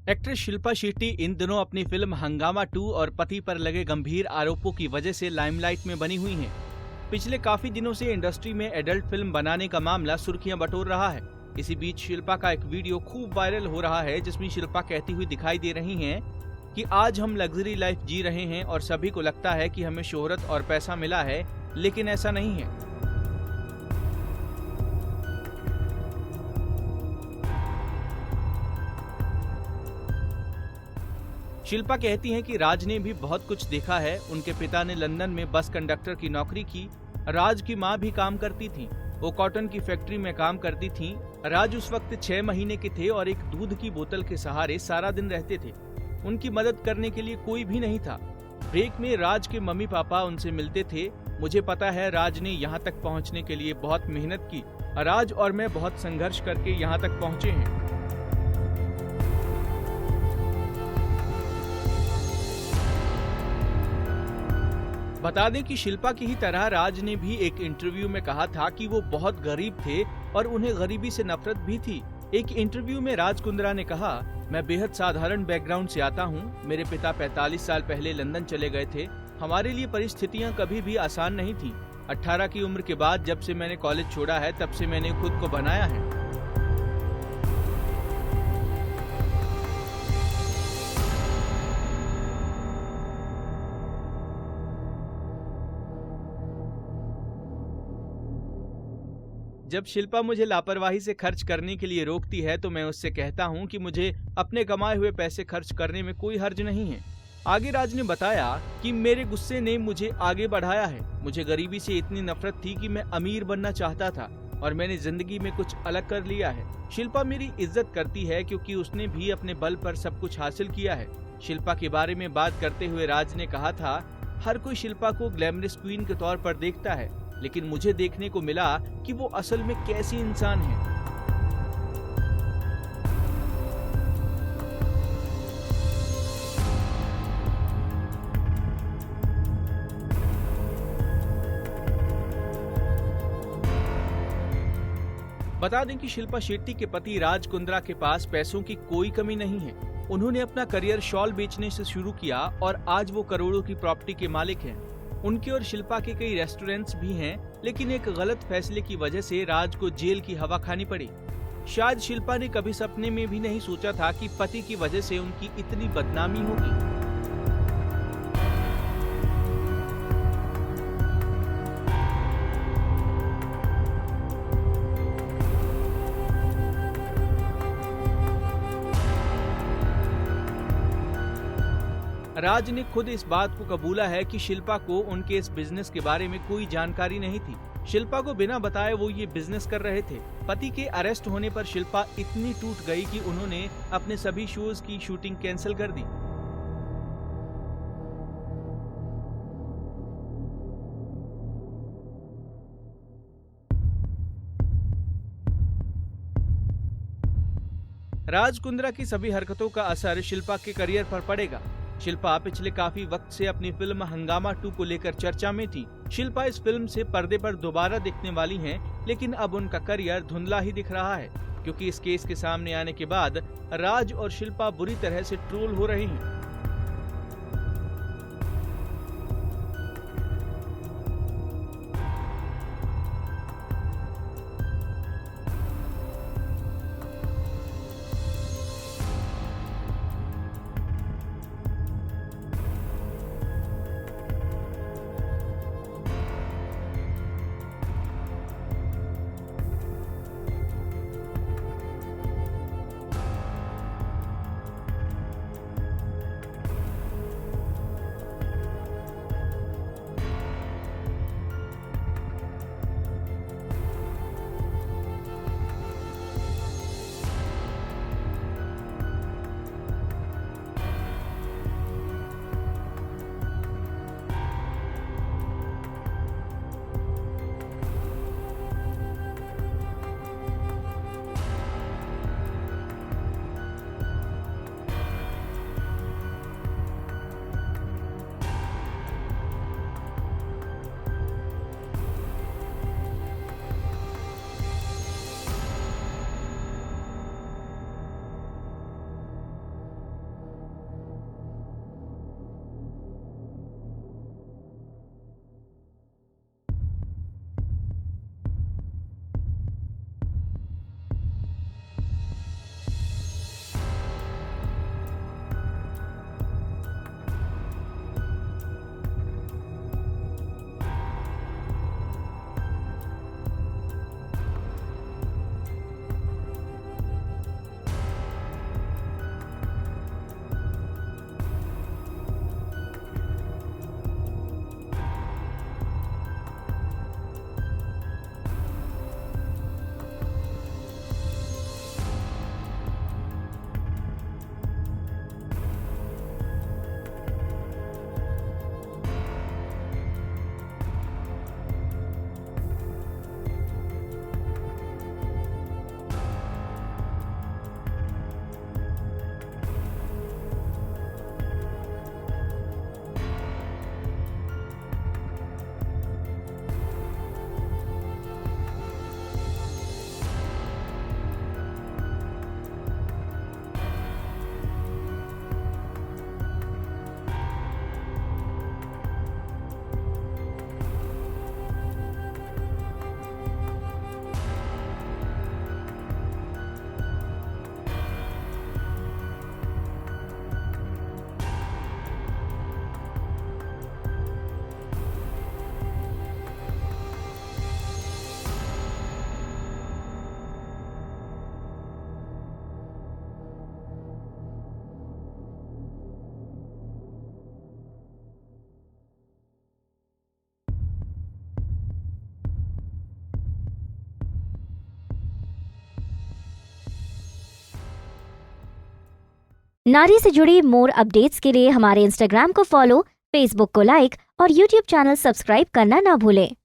Actress Shilpa Shetty इन दिनों अपनी film हंगामा 2 और पति पर लगे गंभीर आरोपों की वजह से लाइमलाइट में बनी हुई हैं। पिछले काफी दिनों से इंडस्ट्री में एडल्ट फिल्म बनाने का मामला सुर्खियां बटोर रहा है। इसी बीच शिल्पा का एक वीडियो खूब वायरल हो रहा है, जिसमें शिल्पा कहती हुई दिखाई दे रही हैं कि आज हम लग्जरी लाइफ जी रहे हैं और सभी को लगता है कि हमें शोहरत और पैसा मिला है, लेकिन ऐसा नहीं है। शिल्पा कहती हैं कि राज ने भी बहुत कुछ देखा है। उनके पिता ने लंदन में बस कंडक्टर की नौकरी की। राज की माँ भी काम करती थी, वो कॉटन की फैक्ट्री में काम करती थी। राज उस वक्त 6 महीने के थे और एक दूध की बोतल के सहारे सारा दिन रहते थे। उनकी मदद करने के लिए कोई भी नहीं था। ब्रेक में राज के मम्मी पापा उनसे मिलते थे। मुझे पता है राज ने यहाँ तक पहुँचने के लिए बहुत मेहनत की। राज और मैं बहुत संघर्ष करके यहाँ तक पहुँचे हैं। बता दें कि शिल्पा की ही तरह राज ने भी एक इंटरव्यू में कहा था कि वो बहुत गरीब थे और उन्हें गरीबी से नफरत भी थी। एक इंटरव्यू में राज कुंद्रा ने कहा, मैं बेहद साधारण बैकग्राउंड से आता हूँ। मेरे पिता 45 साल पहले लंदन चले गए थे। हमारे लिए परिस्थितियाँ कभी भी आसान नहीं थी। 18 की उम्र के बाद जब से मैंने कॉलेज छोड़ा है, तब से मैंने खुद को बनाया है। जब शिल्पा मुझे लापरवाही से खर्च करने के लिए रोकती है तो मैं उससे कहता हूं कि मुझे अपने कमाए हुए पैसे खर्च करने में कोई हर्ज नहीं है। आगे राज ने बताया कि मेरे गुस्से ने मुझे आगे बढ़ाया है। मुझे गरीबी से इतनी नफरत थी कि मैं अमीर बनना चाहता था और मैंने जिंदगी में कुछ अलग कर लिया है। शिल्पा मेरी इज्जत करती है क्योंकि उसने भी अपने बल पर सब कुछ हासिल किया है। शिल्पा के बारे में बात करते हुए राज ने कहा था, हर कोई शिल्पा को ग्लैमरस क्वीन के तौर पर देखता है, लेकिन मुझे देखने को मिला कि वो असल में कैसी इंसान है। बता दें कि शिल्पा शेट्टी के पति राज कुंद्रा के पास पैसों की कोई कमी नहीं है। उन्होंने अपना करियर शॉल बेचने से शुरू किया और आज वो करोड़ों की प्रॉपर्टी के मालिक हैं। उनके और शिल्पा के कई रेस्टोरेंट्स भी हैं, लेकिन एक गलत फैसले की वजह से राज को जेल की हवा खानी पड़ी। शायद शिल्पा ने कभी सपने में भी नहीं सोचा था कि पति की वजह से उनकी इतनी बदनामी होगी। राज ने खुद इस बात को कबूला है कि शिल्पा को उनके इस बिजनेस के बारे में कोई जानकारी नहीं थी। शिल्पा को बिना बताए वो ये बिजनेस कर रहे थे। पति के अरेस्ट होने पर शिल्पा इतनी टूट गई कि उन्होंने अपने सभी शोज की शूटिंग कैंसिल कर दी। राज कुंद्रा की सभी हरकतों का असर शिल्पा के करियर पर पड़ेगा। शिल्पा पिछले काफी वक्त से अपनी फिल्म हंगामा 2 को लेकर चर्चा में थी। शिल्पा इस फिल्म से पर्दे पर दोबारा दिखने वाली हैं, लेकिन अब उनका करियर धुंधला ही दिख रहा है, क्योंकि इस केस के सामने आने के बाद राज और शिल्पा बुरी तरह से ट्रोल हो रही हैं। नारी से जुड़ी मोर अपडेट्स के लिए हमारे इंस्टाग्राम को फॉलो, फेसबुक को लाइक और यूट्यूब चैनल सब्सक्राइब करना ना भूलें।